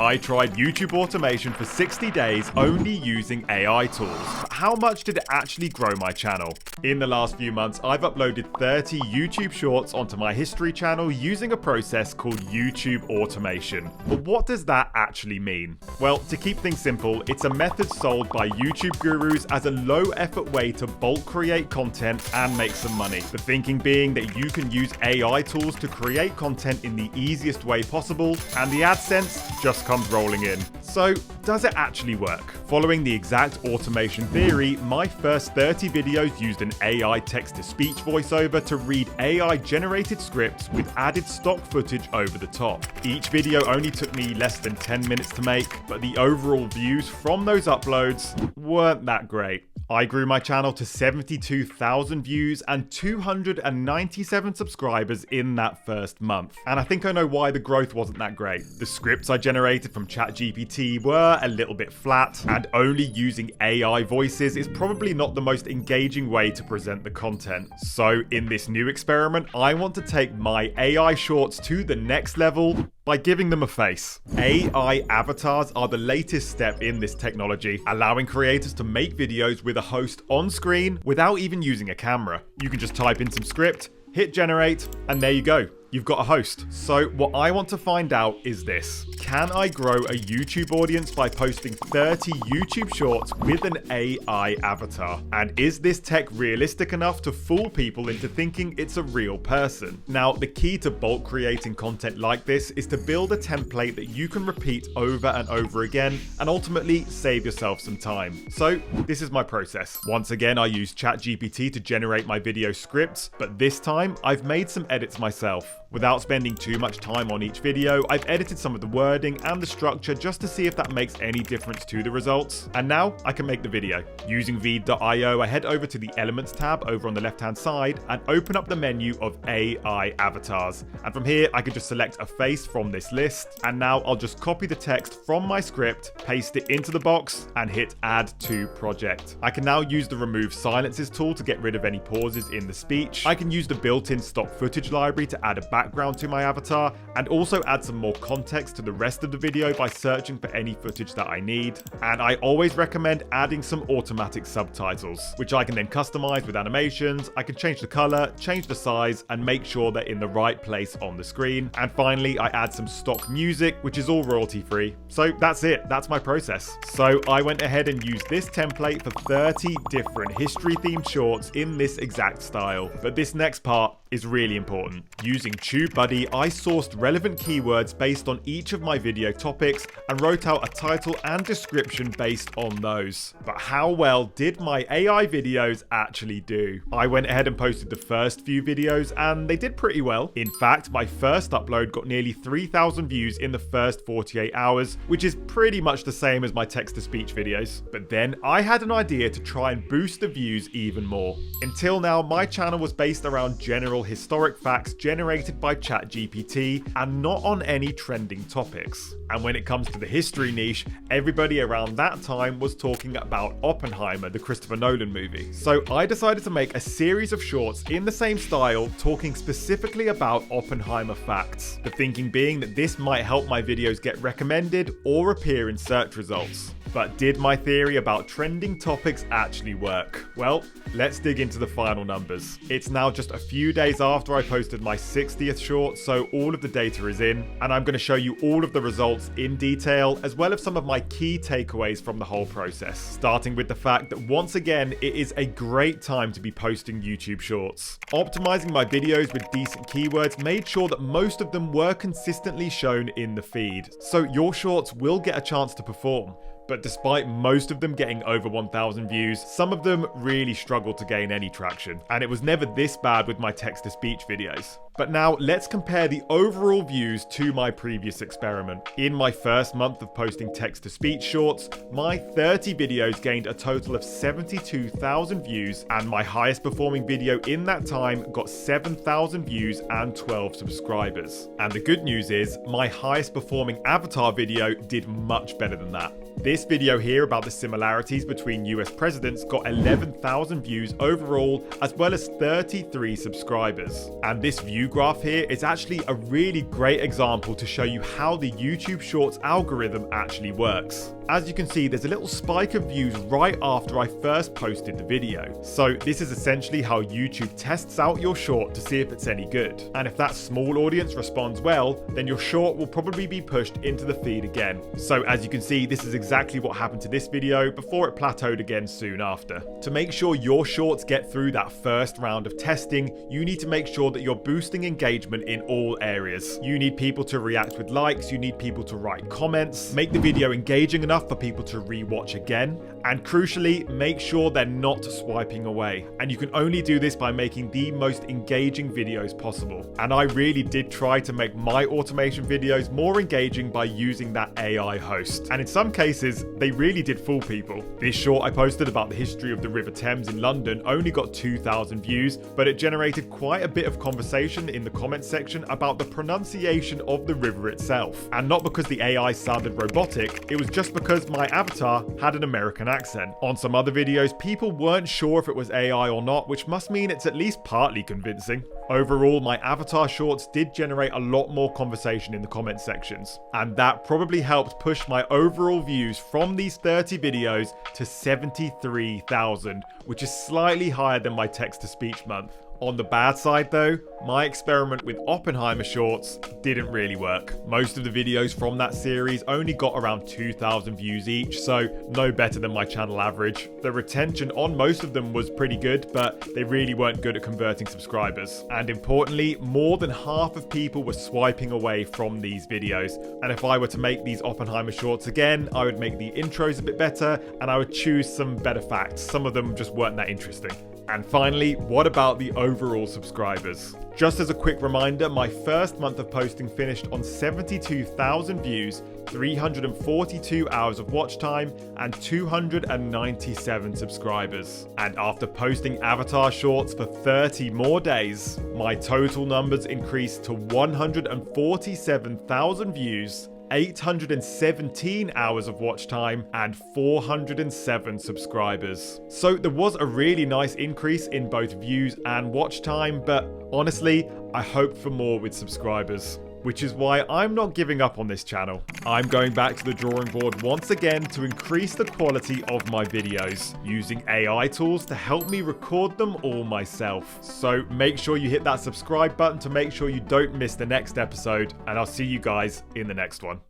I tried YouTube automation for 60 days only using AI tools. But how much did it actually grow my channel? In the last few months, I've uploaded 30 YouTube shorts onto my history channel using a process called YouTube automation. But what does that actually mean? Well, to keep things simple, it's a method sold by YouTube gurus as a low-effort way to bulk create content and make some money. The thinking being that you can use AI tools to create content in the easiest way possible, and the AdSense just comes rolling in. So, does it actually work? Following the exact automation theory, my first 30 videos used an AI text-to-speech voiceover to read AI-generated scripts with added stock footage over the top. Each video only took me less than 10 minutes to make, but the overall views from those uploads weren't that great. I grew my channel to 72,000 views and 297 subscribers in that first month. And I think I know why the growth wasn't that great. The scripts I generated from ChatGPT were a little bit flat, and only using AI voices is probably not the most engaging way to present the content. So in this new experiment, I want to take my AI shorts to the next level by giving them a face. AI avatars are the latest step in this technology, allowing creators to make videos with a host on screen without even using a camera. You can just type in some script, hit generate, and there you go. You've got a host. So what I want to find out is this. Can I grow a YouTube audience by posting 30 YouTube shorts with an AI avatar? And is this tech realistic enough to fool people into thinking it's a real person? Now, the key to bulk creating content like this is to build a template that you can repeat over and over again and ultimately save yourself some time. So this is my process. Once again, I use ChatGPT to generate my video scripts, but this time I've made some edits myself. Without spending too much time on each video, I've edited some of the wording and the structure just to see if that makes any difference to the results. And now I can make the video. Using Veed.io, I head over to the Elements tab over on the left-hand side and open up the menu of AI avatars. And from here, I can just select a face from this list. And now I'll just copy the text from my script, paste it into the box, and hit Add to Project. I can now use the Remove Silences tool to get rid of any pauses in the speech. I can use the built-in stock footage library to add a background to my avatar, and also add some more context to the rest of the video by searching for any footage that I need. And I always recommend adding some automatic subtitles, which I can then customize with animations. I can change the color, change the size, and make sure they're in the right place on the screen. And finally, I add some stock music, which is all royalty free. So that's it, that's my process. So I went ahead and used this template for 30 different history themed shorts in this exact style. But this next part is really important. Using TubeBuddy, I sourced relevant keywords based on each of my video topics and wrote out a title and description based on those. But how well did my AI videos actually do? I went ahead and posted the first few videos and they did pretty well. In fact, my first upload got nearly 3,000 views in the first 48 hours, which is pretty much the same as my text-to-speech videos. But then I had an idea to try and boost the views even more. Until now, my channel was based around general historic facts generated by ChatGPT and not on any trending topics. And when it comes to the history niche, everybody around that time was talking about Oppenheimer, the Christopher Nolan movie. So I decided to make a series of shorts in the same style, talking specifically about Oppenheimer facts. The thinking being that this might help my videos get recommended or appear in search results. But did my theory about trending topics actually work? Well, let's dig into the final numbers. It's now just a few days after I posted my 60th short, so all of the data is in, and I'm going to show you all of the results in detail, as well as some of my key takeaways from the whole process. Starting with the fact that once again, it is a great time to be posting YouTube shorts. Optimizing my videos with decent keywords made sure that most of them were consistently shown in the feed, so your shorts will get a chance to perform. But despite most of them getting over 1,000 views, some of them really struggled to gain any traction. And it was never this bad with my text-to-speech videos. But now let's compare the overall views to my previous experiment. In my first month of posting text-to-speech shorts, my 30 videos gained a total of 72,000 views, and my highest performing video in that time got 7,000 views and 12 subscribers. And the good news is, my highest performing avatar video did much better than that. This video here about the similarities between US presidents got 11,000 views overall, as well as 33 subscribers. And this view graph here is actually a really great example to show you how the YouTube Shorts algorithm actually works. As you can see, there's a little spike of views right after I first posted the video. So this is essentially how YouTube tests out your short to see if it's any good. And if that small audience responds well, then your short will probably be pushed into the feed again. So as you can see, this is exactly what happened to this video before it plateaued again soon after. To make sure your shorts get through that first round of testing, you need to make sure that you're boosting engagement in all areas. You need people to react with likes, you need people to write comments, make the video engaging enough for people to rewatch again, and crucially, make sure they're not swiping away. And you can only do this by making the most engaging videos possible. And I really did try to make my automation videos more engaging by using that AI host. And in some cases, they really did fool people. This short I posted about the history of the River Thames in London only got 2,000 views, but it generated quite a bit of conversation in the comments section about the pronunciation of the river itself. And not because the AI sounded robotic, it was just because my avatar had an American accent. On some other videos, people weren't sure if it was AI or not, which must mean it's at least partly convincing. Overall, my avatar shorts did generate a lot more conversation in the comment sections, and that probably helped push my overall views from these 30 videos to 73,000, which is slightly higher than my text-to-speech month. On the bad side though, my experiment with Oppenheimer shorts didn't really work. Most of the videos from that series only got around 2,000 views each, so no better than my channel average. The retention on most of them was pretty good, but they really weren't good at converting subscribers. And importantly, more than half of people were swiping away from these videos. And if I were to make these Oppenheimer shorts again, I would make the intros a bit better, and I would choose some better facts. Some of them just weren't that interesting. And finally, what about the overall subscribers? Just as a quick reminder, my first month of posting finished on 72,000 views, 342 hours of watch time, and 297 subscribers. And after posting avatar shorts for 30 more days, my total numbers increased to 147,000 views, 817 hours of watch time, and 407 subscribers. So there was a really nice increase in both views and watch time, but honestly, I hoped for more with subscribers. Which is why I'm not giving up on this channel. I'm going back to the drawing board once again to increase the quality of my videos, using AI tools to help me record them all myself. So make sure you hit that subscribe button to make sure you don't miss the next episode, and I'll see you guys in the next one.